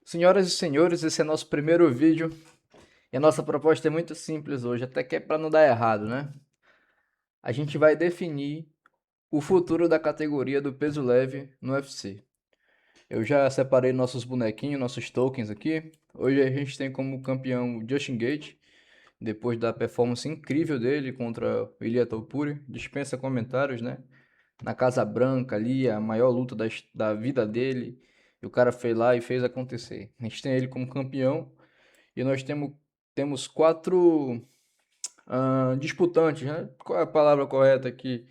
Senhoras e senhores, esse é nosso primeiro vídeo e a nossa proposta é muito simples hoje, até que é para não dar errado, né? A gente vai definir o futuro da categoria do peso leve no UFC. Eu já separei nossos bonequinhos, nossos tokens aqui. Hoje a gente tem como campeão o Justin Gaethje, depois da performance incrível dele contra o Ilia Topuria, dispensa comentários, né? Na Casa Branca ali, a maior luta da vida dele, e o cara foi lá e fez acontecer. A gente tem ele como campeão. E nós temos quatro disputantes, né? Qual é a palavra correta aqui?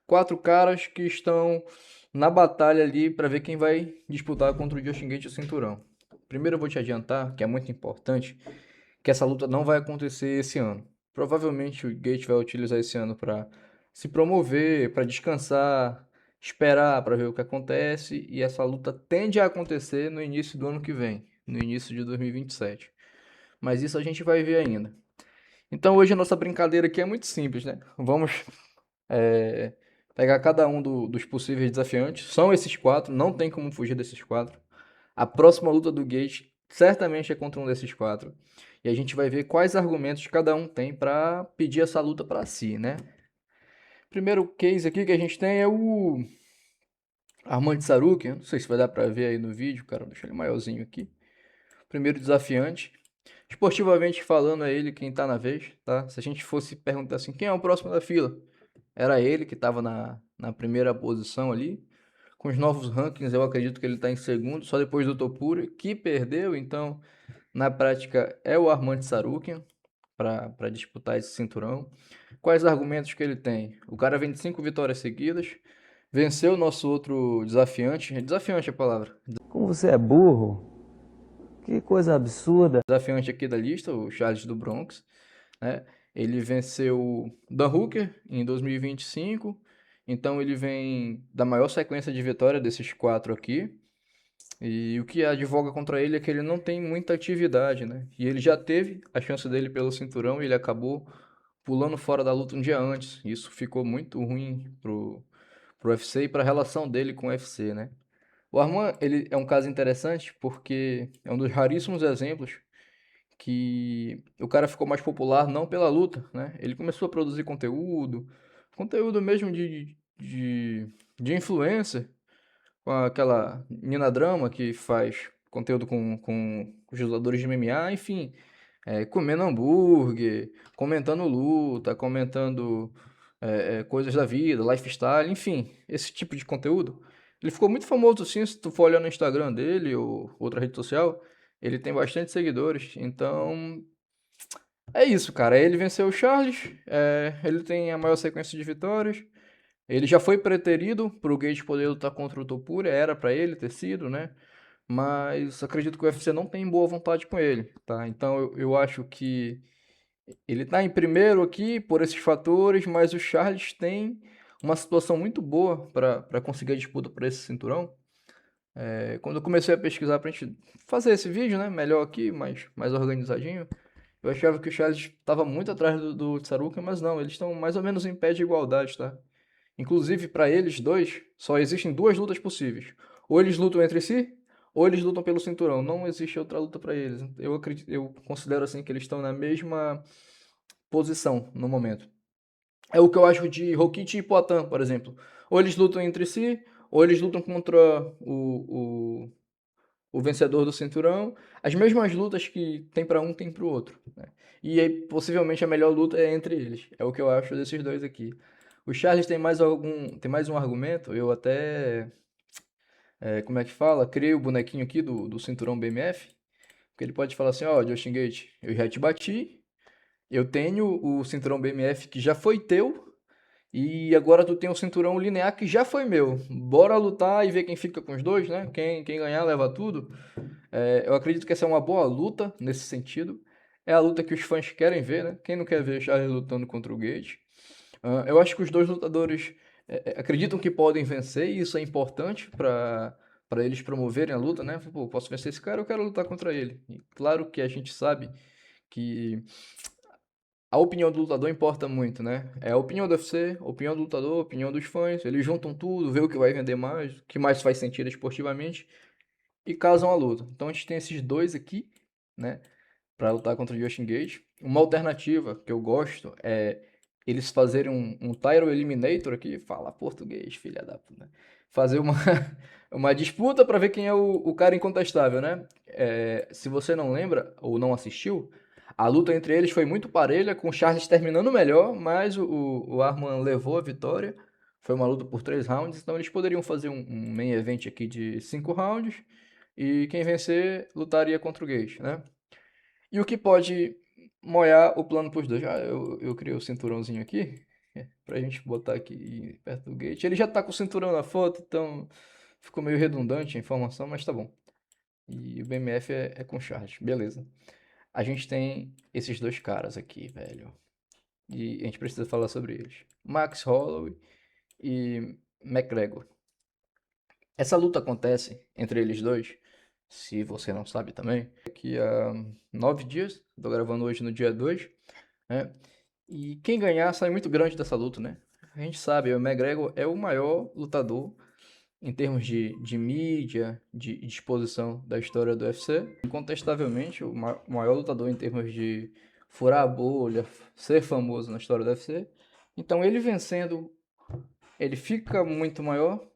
Quatro caras que estão na batalha ali para ver quem vai disputar contra o Justin Gaethje o cinturão. Primeiro eu vou te adiantar, que é muito importante, que essa luta não vai acontecer esse ano. Provavelmente o Gaethje vai utilizar esse ano para se promover, para descansar, esperar para ver o que acontece, e essa luta tende a acontecer no início do ano que vem, no início de 2027. Mas isso a gente vai ver ainda. Então hoje a nossa brincadeira aqui é muito simples, né? Vamos é, pegar cada um dos possíveis desafiantes. São esses quatro, não tem como fugir desses quatro. A próxima luta do Gate certamente é contra um desses quatro. E a gente vai ver quais argumentos cada um tem para pedir essa luta para si, né? Primeiro case aqui que a gente tem é o Armand Sarukian. Não sei se vai dar para ver aí no vídeo, cara. Deixa ele maiorzinho aqui. Primeiro desafiante. Esportivamente falando, é ele quem tá na vez, tá? Se a gente fosse perguntar assim, quem é o próximo da fila? Era ele que estava na primeira posição ali. Com os novos rankings, eu acredito que ele está em segundo, só depois do Topuria, que perdeu. Então, na prática, é o Armand Sarukian para disputar esse cinturão. Quais argumentos que ele tem? O cara vem de 5 vitórias seguidas, venceu o nosso outro desafiante. Desafiante é a palavra. Como você é burro? Que coisa absurda. Desafiante aqui da lista, o Charles do Bronx, né? Ele venceu o Dan Hooker em 2025, então ele vem da maior sequência de vitória desses quatro aqui. E o que advoga contra ele é que ele não tem muita atividade, né? E ele já teve a chance dele pelo cinturão e ele acabou pulando fora da luta um dia antes. Isso ficou muito ruim pro UFC e para a relação dele com o UFC, né? O Arman, ele é um caso interessante porque é um dos raríssimos exemplos que o cara ficou mais popular não pela luta, né? Ele começou a produzir conteúdo mesmo de influencer, com aquela Nina Drama que faz conteúdo com os lutadores de MMA, enfim, comendo hambúrguer, comentando luta, comentando coisas da vida, lifestyle, enfim, esse tipo de conteúdo. Ele ficou muito famoso assim, se tu for olhar no Instagram dele ou outra rede social, ele tem bastante seguidores, então é isso, cara. Ele venceu o Charles, ele tem a maior sequência de vitórias, ele já foi preterido para o Gate poder lutar contra o Topuria, era para ele ter sido, né? Mas acredito que o UFC não tem boa vontade com ele, tá? Então eu acho que ele tá em primeiro aqui por esses fatores, mas o Charles tem uma situação muito boa para conseguir a disputa por esse cinturão. Quando eu comecei a pesquisar pra gente fazer esse vídeo, né? Melhor aqui, mais organizadinho, eu achava que o Charles estava muito atrás do Tsaruka, mas não, eles estão mais ou menos em pé de igualdade, tá? Inclusive, para eles dois, só existem duas lutas possíveis. Ou eles lutam entre si, ou eles lutam pelo cinturão. Não existe outra luta para eles. Eu considero assim que eles estão na mesma posição no momento. É o que eu acho de Rokichi e Poatan, por exemplo. Ou eles lutam entre si, ou eles lutam contra o vencedor do cinturão. As mesmas lutas que tem para um, tem para o outro, né? E aí, possivelmente a melhor luta é entre eles. É o que eu acho desses dois aqui. O Charles tem mais um argumento. Eu até, como é que fala? Criei o bonequinho aqui do cinturão BMF. Que ele pode falar assim, ó, Justin Gate, eu já te bati. Eu tenho o cinturão BMF que já foi teu. E agora tu tem um cinturão linear que já foi meu. Bora lutar e ver quem fica com os dois, né? Quem ganhar leva tudo. Eu acredito que essa é uma boa luta nesse sentido. É a luta que os fãs querem ver, né? Quem não quer ver Charles lutando contra o Gate? Eu acho que os dois lutadores acreditam que podem vencer e isso é importante para eles promoverem a luta, né? Pô, posso vencer esse cara, eu quero lutar contra ele. E claro que a gente sabe que a opinião do lutador importa muito, né? É a opinião do UFC, a opinião do lutador, a opinião dos fãs. Eles juntam tudo, vê o que vai vender mais, o que mais faz sentido esportivamente e casam a luta. Então a gente tem esses dois aqui, né, para lutar contra o Justin Gage. Uma alternativa que eu gosto é eles fazerem um Title Eliminator aqui, fala português, filha da puta. Fazer uma, uma disputa para ver quem é o cara incontestável, né? Se você não lembra ou não assistiu, a luta entre eles foi muito parelha, com o Charles terminando melhor, mas o Arman levou a vitória. Foi uma luta por 3 rounds, então eles poderiam fazer um main event aqui de 5 rounds e quem vencer lutaria contra o Gage, né? E o que pode molhar o plano pros dois? Eu criei o cinturãozinho aqui, pra gente botar aqui perto do gate. Ele já tá com o cinturão na foto, então ficou meio redundante a informação, mas tá bom. E o BMF é com Charles, beleza. A gente tem esses dois caras aqui, velho. E a gente precisa falar sobre eles. Max Holloway e McGregor. Essa luta acontece entre eles dois, se você não sabe também, daqui a 9 dias. Tô gravando hoje no dia 2, né? E quem ganhar sai muito grande dessa luta, né? A gente sabe, o McGregor é o maior lutador em termos de mídia, de exposição da história do UFC. Incontestavelmente, o maior lutador em termos de furar a bolha, ser famoso na história do UFC. Então, ele vencendo, ele fica muito maior.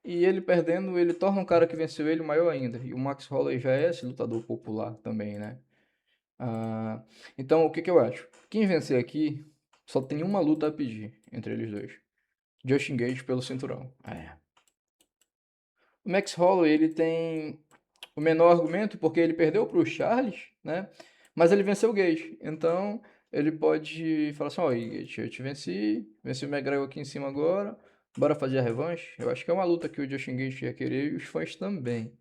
E ele perdendo, ele torna um cara que venceu ele maior ainda. E o Max Holloway já é esse lutador popular também, né? Ah, então, o que que eu acho? Quem vencer aqui só tem uma luta a pedir entre eles dois. Justin Gage pelo cinturão. O Max Holloway, ele tem o menor argumento porque ele perdeu para o Charles, né? Mas ele venceu o Gage. Então, ele pode falar assim, ó, Gage, eu te venci o McGregor aqui em cima agora, bora fazer a revanche. Eu acho que é uma luta que o Justin Gage ia querer e os fãs também,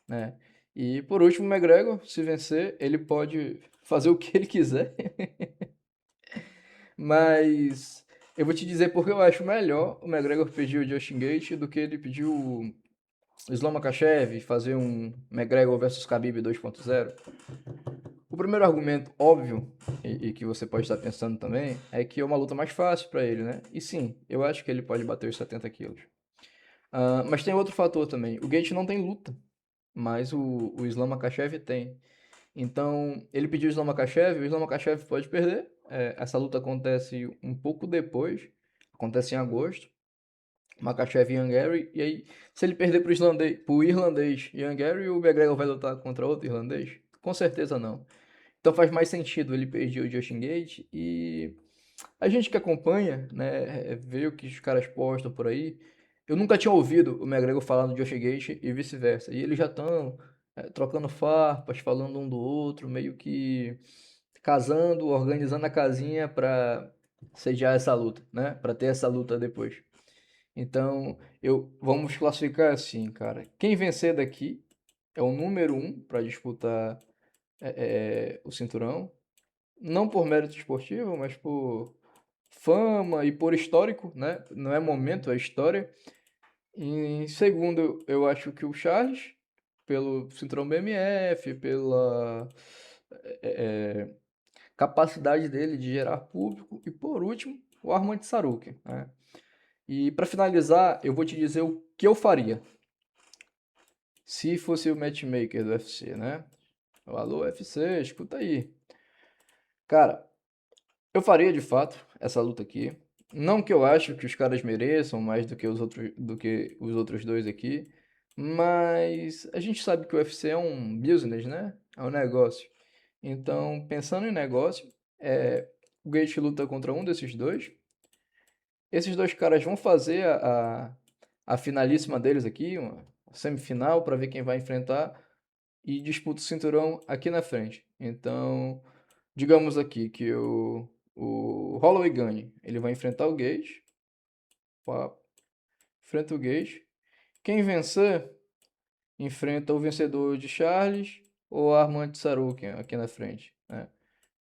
né? E por último, o McGregor, se vencer, ele pode fazer o que ele quiser. Mas eu vou te dizer porque eu acho melhor o McGregor pedir o Justin Gaethje do que ele pedir o Islam Makhachev, fazer um McGregor versus Khabib 2.0. O primeiro argumento óbvio, e que você pode estar pensando também, é que é uma luta mais fácil para ele, né? E sim, eu acho que ele pode bater os 70 quilos. Mas tem outro fator também. O Gaethje não tem luta, mas o Islam Makhachev tem. Então, ele pediu o Islam Makhachev, o Islam Makhachev pode perder. Essa luta acontece um pouco depois, acontece em agosto. Makhachev e Ian Gary, e aí, se ele perder pro irlandês Ian Gary, o McGregor vai lutar contra outro irlandês? Com certeza não. Então faz mais sentido ele perder o Justin Gaethje e a gente que acompanha, né, vê o que os caras postam por aí. Eu nunca tinha ouvido o McGregor falar do Josh Gaethje e vice-versa. E eles já estão trocando farpas, falando um do outro, meio que casando, organizando a casinha para sediar essa luta, né? Para ter essa luta depois. Então, vamos classificar assim, cara. Quem vencer daqui é o número um para disputar o cinturão. Não por mérito esportivo, mas por fama e por histórico, né? Não é momento, é história. Em segundo, eu acho que o Charles, pelo cinturão BMF, pela capacidade dele de gerar público. E por último, o Arman Tsarukyan, né? E para finalizar, eu vou te dizer o que eu faria se fosse o matchmaker do UFC, né? Alô, UFC, escuta aí. Cara, eu faria de fato essa luta aqui. Não que eu acho que os caras mereçam mais do que os outros dois aqui, mas a gente sabe que o UFC é um business, né? É um negócio. Então, pensando em negócio, o Gaethje luta contra um desses dois. Esses dois caras vão fazer a finalíssima deles aqui, uma semifinal, para ver quem vai enfrentar e disputa o cinturão aqui na frente. Então, digamos aqui que o Holloway ganhe. Ele vai enfrentar o Gage. Pá, enfrenta o Gage. Quem vencer, enfrenta o vencedor de Charles ou Arman Tsarukyan aqui na frente, né?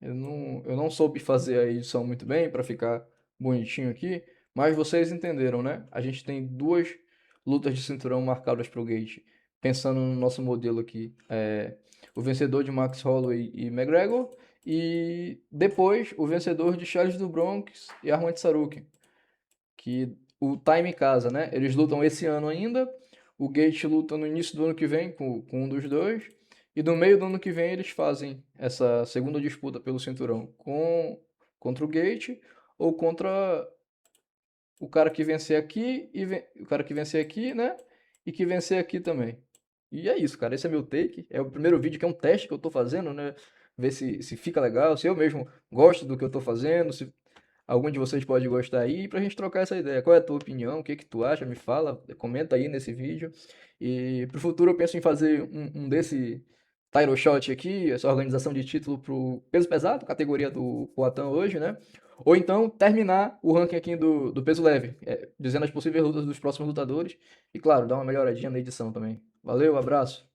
Eu não soube fazer a edição muito bem para ficar bonitinho aqui, mas vocês entenderam, né? A gente tem duas lutas de cinturão marcadas para o Gate. Pensando no nosso modelo aqui, o vencedor de Max Holloway e McGregor, e depois o vencedor de Charles do Bronx e Arman Tsarukyan, que o time casa, né? Eles lutam esse ano ainda. o Gate luta no início do ano que vem com um dos dois, e no meio do ano que vem eles fazem essa segunda disputa pelo cinturão contra o Gate ou contra o cara que vencer aqui o cara que vencer aqui, né? E que vencer aqui também. E é isso, cara. Esse é meu take. É o primeiro vídeo que é um teste que eu tô fazendo, né? Ver se fica legal, se eu mesmo gosto do que eu tô fazendo, se algum de vocês pode gostar aí, pra gente trocar essa ideia. Qual é a tua opinião? O que que tu acha? Me fala, comenta aí nesse vídeo. E pro futuro eu penso em fazer um desse title shot aqui, essa organização de título pro peso pesado, categoria do Poatan hoje, né? Ou então terminar o ranking aqui do peso leve, dizendo as possíveis lutas dos próximos lutadores. E claro, dar uma melhoradinha na edição também. Valeu, abraço.